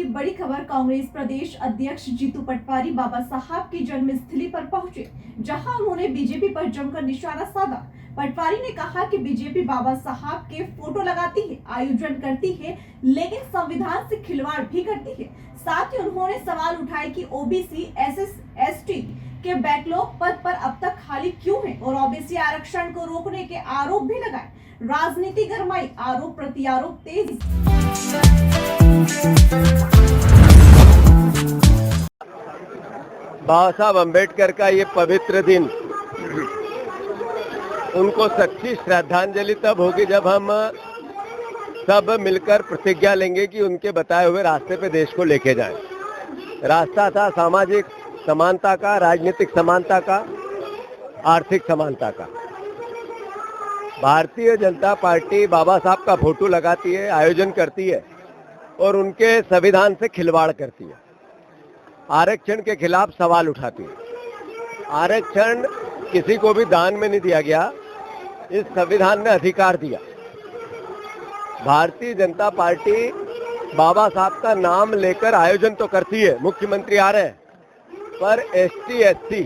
बड़ी खबर कांग्रेस प्रदेश अध्यक्ष जीतू पटवारी बाबा साहब की जन्मस्थली पर पहुंचे, जहां उन्होंने बीजेपी पर जमकर निशाना साधा। पटवारी ने कहा कि बीजेपी बाबा साहब के फोटो लगाती है, आयोजन करती है, लेकिन संविधान से खिलवाड़ भी करती है। साथ ही उन्होंने सवाल उठाए कि ओबीसी SC/ST के बैकलॉग पद पर अब तक खाली क्यों है और ओबीसी आरक्षण को रोकने के आरोप भी लगाए। राजनीति गरमाई, आरोप प्रत्यारोप तेज। बाबा साहब अम्बेडकर का ये पवित्र दिन, उनको सच्ची श्रद्धांजलि तब होगी जब हम सब मिलकर प्रतिज्ञा लेंगे कि उनके बताए हुए रास्ते पे देश को लेके जाएं। रास्ता था सामाजिक समानता का, राजनीतिक समानता का, आर्थिक समानता का। भारतीय जनता पार्टी बाबा साहब का फोटो लगाती है, आयोजन करती है और उनके संविधान से खिलवाड़ करती है। आरक्षण के खिलाफ सवाल उठाती है। आरक्षण किसी को भी दान में नहीं दिया गया, इस संविधान ने अधिकार दिया। भारतीय जनता पार्टी बाबा साहब का नाम लेकर आयोजन तो करती है, मुख्यमंत्री आ रहे हैं, पर ST/SC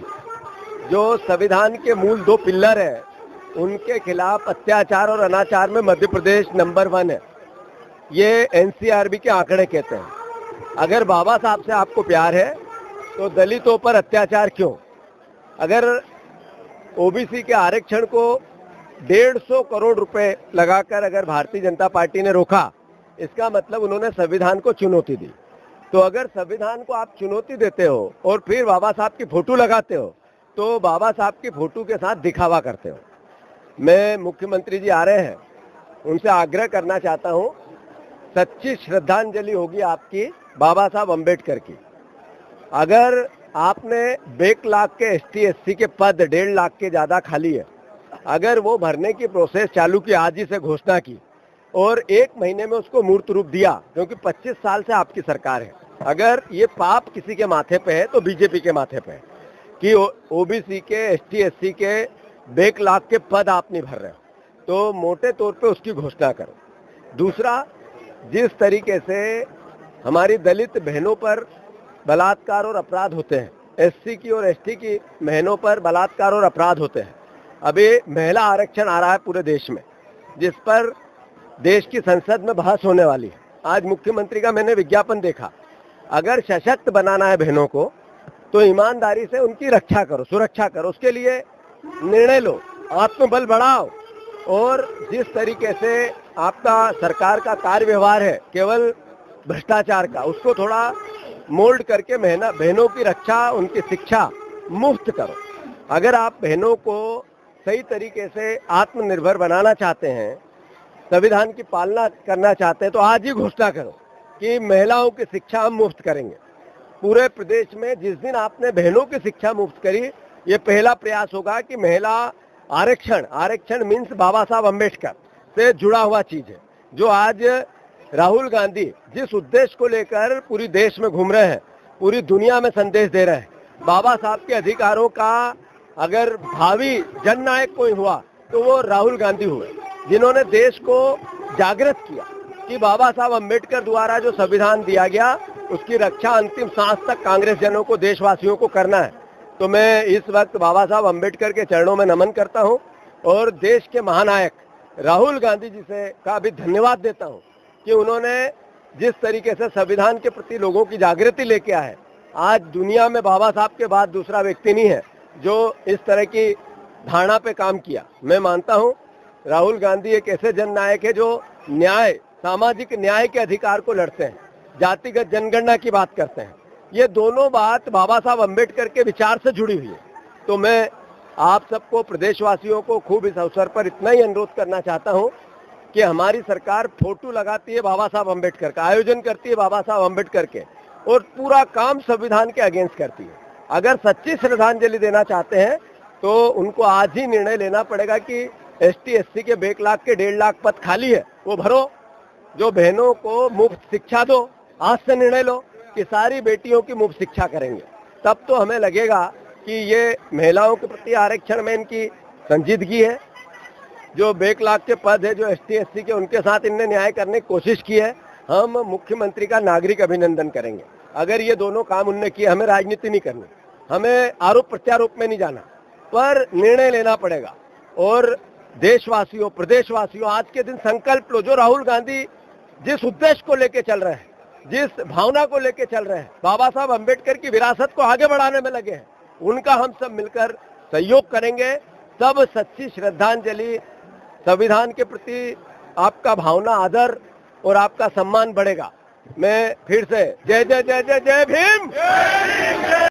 जो संविधान के मूल 2 पिल्लर हैं, उनके खिलाफ अत्याचार और अनाचार में मध्य प्रदेश नंबर 1 है। ये NCRB के आंकड़े कहते हैं। अगर बाबा साहब से आपको प्यार है तो दलितों पर अत्याचार क्यों? अगर ओबीसी के आरक्षण को 150 करोड़ रुपए लगाकर अगर भारतीय जनता पार्टी ने रोका, इसका मतलब उन्होंने संविधान को चुनौती दी। तो अगर संविधान को आप चुनौती देते हो और फिर बाबा साहब की फोटो लगाते हो, तो बाबा साहब की फोटो के साथ दिखावा करते हो। मैं मुख्यमंत्री जी आ रहे हैं, उनसे आग्रह करना चाहता हूं, सच्ची श्रद्धांजलि होगी आपकी बाबा साहब अम्बेडकर की। अगर आपने 1 लाख के ST/SC के पद 1.5 लाख के ज्यादा खाली है, अगर वो भरने की प्रोसेस चालू की, आज ही से घोषणा की और 1 महीने में उसको मूर्त रूप दिया, क्योंकि 25 साल से आपकी सरकार है। अगर ये पाप किसी के माथे पे है तो बीजेपी के माथे पे है कि ओबीसी के ST/SC के 1 लाख के पद आप नहीं भर रहे हो, तो मोटे तौर पे उसकी घोषणा करो। दूसरा, जिस तरीके से हमारी दलित बहनों पर बलात्कार और अपराध होते हैं, SC की और ST की बहनों पर बलात्कार और अपराध होते हैं। अभी महिला आरक्षण आ रहा है पूरे देश में, जिस पर देश की संसद में बहस होने वाली है। आज मुख्यमंत्री का मैंने विज्ञापन देखा। अगर सशक्त बनाना है बहनों को, तो ईमानदारी से उनकी रक्षा करो, सुरक्षा करो, उसके लिए निर्णय लो, आत्मबल बढ़ाओ। और जिस तरीके से आपका सरकार का कार्य व्यवहार है केवल भ्रष्टाचार का, उसको थोड़ा मोल्ड करके बहनों की रक्षा, उनकी शिक्षा मुफ्त करो। अगर आप बहनों को सही तरीके से आत्मनिर्भर बनाना चाहते हैं, संविधान की पालना करना चाहते हैं, तो आज ही घोषणा करो कि महिलाओं की शिक्षा हम मुफ्त करेंगे। पूरे प्रदेश में जिस दिन आपने बहनों की शिक्षा मुफ्त करी, ये पहला प्रयास होगा कि महिला आरक्षण मीन्स बाबा साहब अम्बेडकर से जुड़ा हुआ चीज है। जो आज राहुल गांधी जिस उद्देश्य को लेकर पूरी देश में घूम रहे हैं, पूरी दुनिया में संदेश दे रहे हैं, बाबा साहब के अधिकारों का अगर भावी जननायक कोई हुआ तो वो राहुल गांधी हुए, जिन्होंने देश को जागृत किया कि बाबा साहब अम्बेडकर द्वारा जो संविधान दिया गया, उसकी रक्षा अंतिम सांस तक कांग्रेस जनों को, देशवासियों को करना है। तो मैं इस वक्त बाबा साहब अम्बेडकर के चरणों में नमन करता हूं और देश के महानायक राहुल गांधी जी से का भी धन्यवाद देता हूं कि उन्होंने जिस तरीके से संविधान के प्रति लोगों की जागृति लेके आए। आज दुनिया में बाबा साहब के बाद दूसरा व्यक्ति नहीं है जो इस तरह की धारणा पे काम किया। मैं मानता हूं राहुल गांधी एक ऐसे जननायक है जो न्याय, सामाजिक न्याय के अधिकार को लड़ते हैं, जातिगत जनगणना की बात करते हैं। ये दोनों बात बाबा साहब अम्बेडकर के विचार से जुड़ी हुई है। तो मैं आप सबको, प्रदेशवासियों को खूब इस अवसर पर इतना ही अनुरोध करना चाहता हूं कि हमारी सरकार फोटो लगाती है बाबा साहब अम्बेडकर का, आयोजन करती है बाबा साहब अम्बेडकर के, और पूरा काम संविधान के अगेंस्ट करती है। अगर सच्ची श्रद्धांजलि देना चाहते हैं तो उनको आज ही निर्णय लेना पड़ेगा कि ST/SC के 1 लाख के 1.5 लाख पद खाली है, वो भरो। जो बहनों को मुफ्त शिक्षा दो, आज से निर्णय लो कि सारी बेटियों की मुफ्त शिक्षा करेंगे। तब तो हमें लगेगा कि ये महिलाओं के प्रति आरक्षण में इनकी संजीदगी है। जो बैकलॉग के पद है जो ST/SC के, उनके साथ इनने न्याय करने की कोशिश की है। हम मुख्यमंत्री का नागरिक अभिनंदन करेंगे। अगर ये दोनों काम उनने किए, हमें राजनीति नहीं करनी, हमें आरोप प्रत्यारोप में नहीं जाना, पर निर्णय लेना पड़ेगा। और देशवासियों, प्रदेशवासियों, आज के दिन संकल्प लो। जो राहुल गांधी जिस उद्देश्य को लेके चल रहे हैं, जिस भावना को लेके चल रहे हैं, बाबा साहब अम्बेडकर की विरासत को आगे बढ़ाने में लगे हैं, उनका हम सब मिलकर सहयोग करेंगे। तब सच्ची श्रद्धांजलि, संविधान के प्रति आपका भावना, आदर और आपका सम्मान बढ़ेगा। मैं फिर से जय जय जय जय जय भीम।